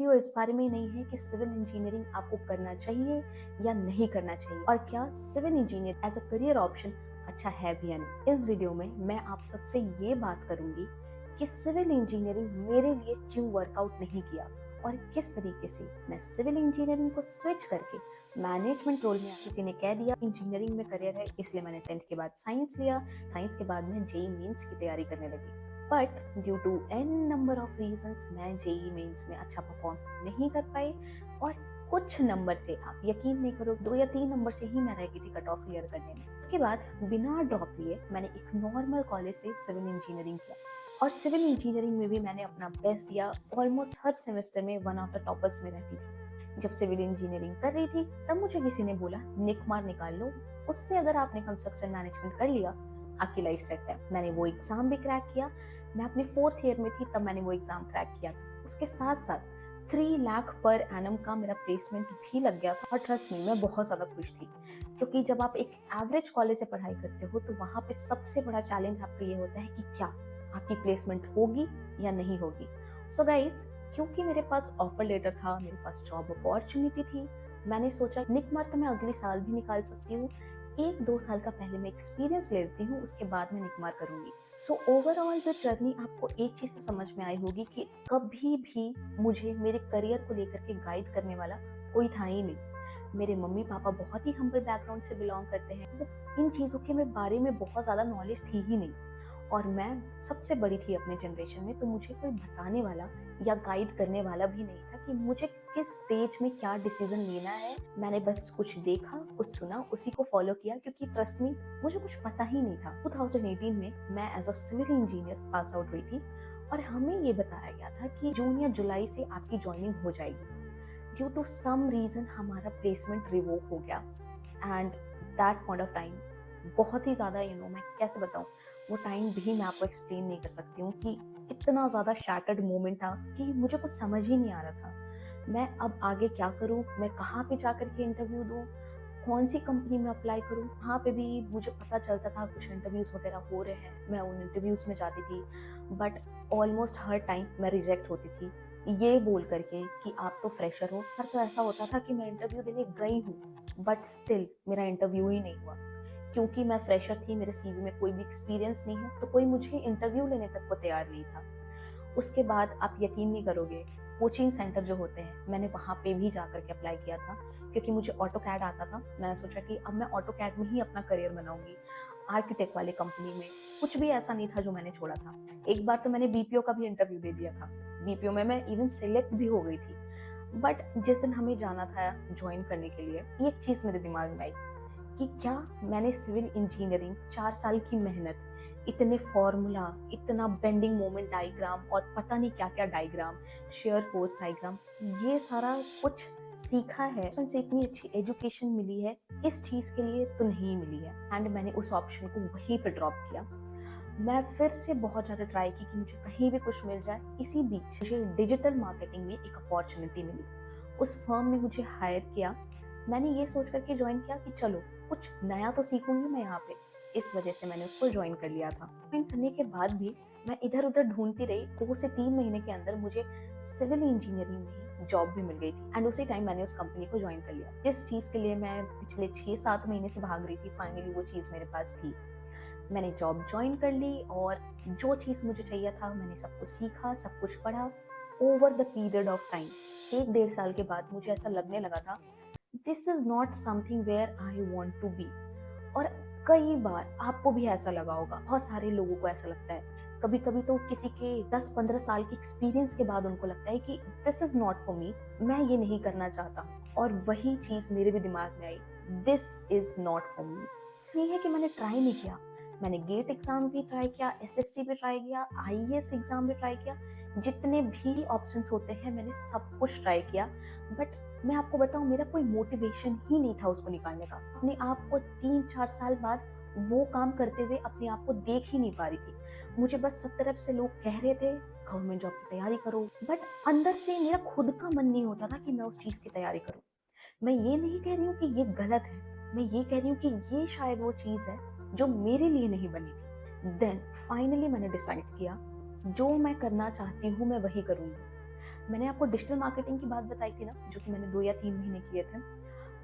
Video इस बारे में नहीं है कि सिविल इंजीनियरिंग आपको करना चाहिए या नहीं करना चाहिए और क्या civil engineer as a career option अच्छा है भी या नहीं। इस वीडियो में मैं आप सबसे ये बात करूंगी कि सिविल इंजीनियरिंग मेरे लिए क्यों वर्कआउट नहीं किया और किस तरीके से मैं सिविल इंजीनियरिंग को स्विच करके मैनेजमेंट रोल में। किसी ने कह दिया इंजीनियरिंग में करियर है, इसलिए मैंने 10th के बाद साइंस लिया। साइंस के बाद मैं जेई मेंस की तैयारी करने लगी, but due to an number of reasons मैं जेई मेंस में अच्छा परफॉर्म नहीं कर पाई और कुछ नंबर से, आप यकीन नहीं करो, 2 या 3 नंबर से ही मैं रह गई थी कट ऑफ क्लियर करने में। उसके बाद बिना ड्रॉप लिए मैंने एक नॉर्मल कॉलेज से सिविल इंजीनियरिंग किया और सिविल इंजीनियरिंग में भी मैंने अपना बेस्ट दिया। ऑलमोस्ट हर सेमेस्टर में वन ऑफ द टॉपर्स में रहती थी। जब सिविल इंजीनियरिंग कर रही थी तब मुझे किसी ने बोला निकमार निकाल लो, उससे अगर आपने कंस्ट्रक्शन मैनेजमेंट कर लिया आपकी लाइफ सेट है। मैंने वो एग्जाम भी क्रैक किया। मैं अपनी 4th ईयर में थी तब मैंने वो एग्जाम क्रैक किया था। उसके साथ साथ 3 लाख पर एनम का मेरा प्लेसमेंट भी लग गया था और ट्रस्ट में मैं बहुत ज़्यादा खुश थी, क्योंकि जब आप एक एवरेज कॉलेज से पढ़ाई करते हो तो वहाँ पे सबसे बड़ा चैलेंज आपका ये होता है कि क्या आपकी प्लेसमेंट होगी या नहीं होगी। सो गाइस, क्योंकि मेरे पास ऑफर लेटर था, मेरे पास जॉब अपॉर्चुनिटी थी, मैंने सोचा निकमार तो मैं अगले साल भी निकाल सकती हूँ, 1-2 साल का पहले मैं एक्सपीरियंस ले लेती हूँ, उसके बाद मैं निकमार करूंगी। सो ओवरऑल द जर्नी आपको एक चीज तो समझ में आई होगी कि कभी भी मुझे मेरे करियर को लेकर के गाइड करने वाला कोई था ही नहीं। मेरे मम्मी पापा बहुत ही हम्बल बैकग्राउंड से बिलोंग करते हैं, तो इन चीजों के बारे में बहुत ज्यादा नॉलेज थी ही नहीं और मैं सबसे बड़ी थी अपने जनरेशन में, तो मुझे कोई बताने वाला या गाइड करने वाला भी नहीं था कि मुझे किस स्टेज में क्या डिसीजन लेना है। मैंने बस कुछ देखा, कुछ सुना, उसी को फॉलो किया, क्योंकि ट्रस्ट मी मुझे कुछ पता ही नहीं था। 2018 में मैं as a civil engineer pass out हुई थी और हमें ये बताया गया था कि जून या जुलाई से आपकी ज्वाइनिंग हो जाएगी। ड्यू टू सम रीजन हमारा प्लेसमेंट रिवोक हो गया and that point of time बहुत ही ज़्यादा मैं कैसे बताऊँ, वो टाइम भी मैं आपको एक्सप्लेन नहीं कर सकती हूँ कि इतना ज़्यादा शैटर्ड मोमेंट था कि मुझे कुछ समझ ही नहीं आ रहा था। मैं अब आगे क्या करूँ, मैं कहाँ पे जाकर के इंटरव्यू दूँ, कौन सी कंपनी में अप्लाई करूँ। वहाँ पे भी मुझे पता चलता था कुछ इंटरव्यूज़ वगैरह हो रहे हैं, मैं उन इंटरव्यूज़ में जाती थी, बट ऑलमोस्ट हर टाइम मैं रिजेक्ट होती थी ये बोल करके कि आप तो फ्रेशर हो। पर तो ऐसा होता था कि मैं इंटरव्यू देने गई हूँ बट स्टिल मेरा इंटरव्यू ही नहीं हुआ, क्योंकि मैं फ्रेशर थी, मेरे सीवी में कोई भी एक्सपीरियंस नहीं है, तो कोई मुझे इंटरव्यू लेने तक को तैयार नहीं था। उसके बाद आप यकीन नहीं करोगे, कोचिंग सेंटर जो होते हैं मैंने वहाँ पे भी जा करके अप्लाई किया था, क्योंकि मुझे ऑटो कैड आता था। मैंने सोचा कि अब मैं ऑटो कैड में ही अपना करियर बनाऊंगी। आर्किटेक्ट वाले कंपनी में कुछ भी ऐसा नहीं था जो मैंने छोड़ा था। एक बार तो मैंने बीपीओ का भी इंटरव्यू दे दिया था, बीपीओ में मैं इवन सिलेक्ट भी हो गई थी। बट जिस दिन हमें जाना था ज्वाइन करने के लिए, एक चीज मेरे दिमाग में आई कि क्या मैंने सिविल इंजीनियरिंग 4 साल की मेहनत, इतने फॉर्मूला, इतना बेंडिंग मोमेंट डायग्राम और पता नहीं क्या क्या डायग्राम, शेयर फोर्स डायग्राम, ये सारा कुछ सीखा है, अपन से इतनी अच्छी एजुकेशन मिली है, इस चीज के लिए तो नहीं मिली है। एंड मैंने उस ऑप्शन को वहीं पे ड्रॉप किया। मैं फिर से बहुत ज़्यादा ट्राई की कि मुझे कहीं भी कुछ मिल जाए। इसी बीच मुझे डिजिटल मार्केटिंग में एक अपॉर्चुनिटी मिली, उस फर्म ने मुझे हायर किया। मैंने ये सोच करके ज्वाइन किया कि चलो कुछ नया तो सीखूंगी मैं यहाँ पे, इस वजह से मैंने उसको ज्वाइन कर लिया था। ज्वाइन करने के बाद भी मैं इधर उधर ढूंढती रही, 2 से 3 महीने के अंदर मुझे सिविल इंजीनियरिंग में जॉब भी मिल गई थी एंड उसी टाइम मैंने उस कंपनी को ज्वाइन कर लिया। जिस चीज के लिए मैं पिछले 6-7 महीने से भाग रही थी, फाइनली वो चीज मेरे पास थी। मैंने जॉब ज्वाइन कर ली और जो चीज़ मुझे चाहिए था मैंने सब कुछ सीखा, सब कुछ पढ़ा। Over the period of time 1-1.5 साल के बाद मुझे ऐसा लगने लगा था this is not something where I want to be. और कई बार आपको भी ऐसा लगा होगा, बहुत सारे लोगों को ऐसा लगता है। कभी कभी तो किसी के 10-15 साल के एक्सपीरियंस के बाद उनको लगता है कि दिस इज नॉट फॉर मी, मैं ये नहीं करना चाहता। और वही चीज़ मेरे भी दिमाग में आई, this is not for me. नहीं है कि मैंने ट्राई नहीं किया, मैंने गेट एग्जाम भी ट्राई किया, एसएससी भी ट्राई किया, आईएएस एग्जाम भी ट्राई किया, जितने भी ऑप्शंस होते हैं मैंने सब कुछ ट्राई किया। बट मैं आपको बताऊं, मेरा कोई मोटिवेशन ही नहीं था उसको निकालने का। अपने आप को 3-4 साल बाद वो काम करते हुए अपने आप को देख ही नहीं पा रही थी। मुझे बस सब तरफ से लोग कह रहे थे गवर्नमेंट जॉब की तैयारी करो, बट अंदर से मेरा खुद का मन नहीं होता था कि मैं उस चीज की तैयारी करूं। मैं ये नहीं कह रही हूँ कि ये गलत है, मैं ये कह रही हूँ कि ये शायद वो चीज है जो मेरे लिए नहीं बनी थी। देन फाइनली मैंने डिसाइड किया जो मैं करना चाहती हूँ मैं वही करूंगी। मैंने आपको डिजिटल मार्केटिंग की बात बताई थी ना, जो कि मैंने 2 या 3 महीने किए थे।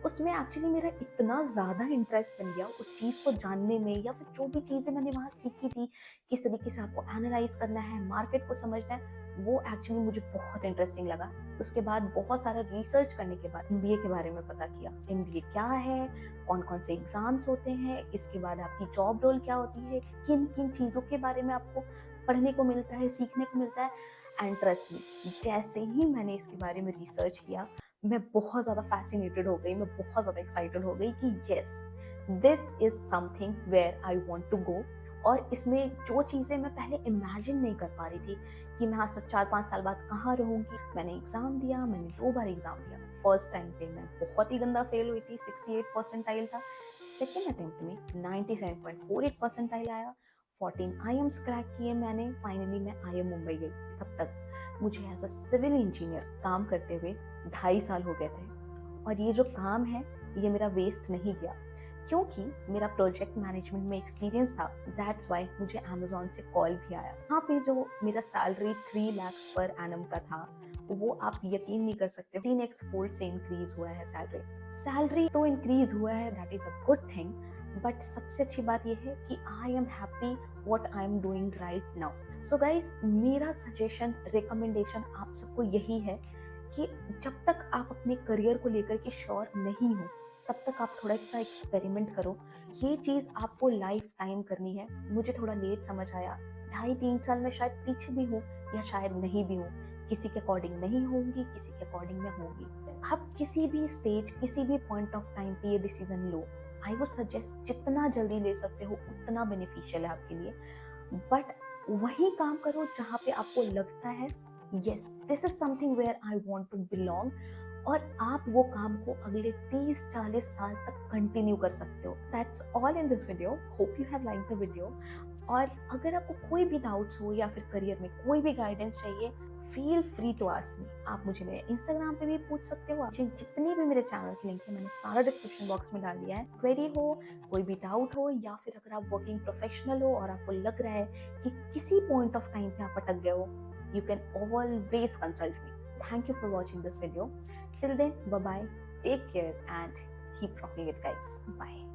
उसमें एक्चुअली मेरा इतना ज़्यादा इंटरेस्ट बन गया उस चीज़ को जानने में, या फिर जो भी चीज़ें मैंने वहाँ सीखी थी, किस तरीके से आपको एनालाइज़ करना है, मार्केट को समझना है, वो एक्चुअली मुझे बहुत इंटरेस्टिंग लगा। उसके बाद बहुत सारा रिसर्च करने के बाद एमबीए के बारे में पता किया। एमबीए क्या है, कौन-कौन से एग्ज़ाम्स होते हैं, इसके बाद आपकी जॉब रोल क्या होती है, किन-किन चीज़ों के बारे में आपको पढ़ने को मिलता है, सीखने को मिलता है। एंड ट्रस्ट मी, जैसे ही मैंने इसके बारे में रिसर्च किया, मैं बहुत ज़्यादा फैसिनेटेड हो गई, मैं बहुत ज़्यादा एक्साइटेड हो गई कि yes, this is something where I want to go. और इसमें जो चीज़ें मैं पहले इमेजिन नहीं कर पा रही थी कि मैं आज से 4-5 साल बाद कहाँ रहूँगी। मैंने एग्ज़ाम दिया, मैंने 2 बार एग्ज़ाम दिया। फर्स्ट टाइम पे मैं बहुत ही गंदा फेल हुई थी, 68 परसेंटाइल था। सेकंड अटेम्प्ट में 97.48 परसेंटाइल आया। 14 आईएम्स क्रैक किए मैंने। फाइनली मैं आईएम मुंबई गई। तब तक मुझे एज अ सिविल इंजीनियर काम करते हुए 2.5 साल हो गए थे, और ये जो काम है ये मेरा वेस्ट नहीं गया, क्योंकि मेरा प्रोजेक्ट मैनेजमेंट में एक्सपीरियंस था। दैट्स वाई मुझे अमेजोन से कॉल भी आया। यहाँ पे जो मेरा सैलरी 3 lakhs पर एनम का था, वो आप यकीन नहीं कर सकते, 3x फोल्ड से इंक्रीज हुआ है सैलरी। सैलरी तो इंक्रीज हुआ है, that is a good thing, but सबसे अच्छी बात यह है कि I am happy what I am doing right now. So guys, मेरा सजेशन, रिकमेंडेशन आप सबको यही है कि जब तक आप अपने करियर को लेकर के श्योर नहीं हो, तब तक आप थोड़ा सा एक्सपेरिमेंट करो। ये चीज़ आपको लाइफ टाइम करनी है। मुझे थोड़ा लेट समझ आया, 2.5-3 साल में शायद पीछे भी हूँ या शायद नहीं भी हूँ। किसी के अकॉर्डिंग नहीं होंगी, किसी के अकॉर्डिंग में होंगी। आप किसी भी स्टेज, किसी भी पॉइंट ऑफ टाइम पे ये decision low. I would suggest जितना जल्दी ले सकते हो उतना बेनिफिशियल है आपके लिए। बट वही काम करो जहाँ पे आपको लगता है yes, this is something where I want to belong, और आप वो काम को अगले 30-40 साल तक कंटिन्यू कर सकते हो। That's all in this video. Hope you have like the video. और अगर आपको कोई भी डाउट्स हो या फिर करियर में कोई भी गाइडेंस चाहिए, feel free to ask me. आप मुझे मेरे इंस्टाग्राम पे भी पूछ सकते हो। जितने भी मेरे चैनल के लिंक है मैंने सारा डिस्क्रिप्शन बॉक्स में डाल दिया है। क्वेरी हो, कोई भी डाउट हो, या फिर अगर आप वर्किंग प्रोफेशनल हो और आपको लग रहा है कि किसी पॉइंट ऑफ टाइम पे आप अटक गए हो, you can always consult me. Thank you for watching this video. Till then, bye bye, take care and keep rocking it, guys. Bye.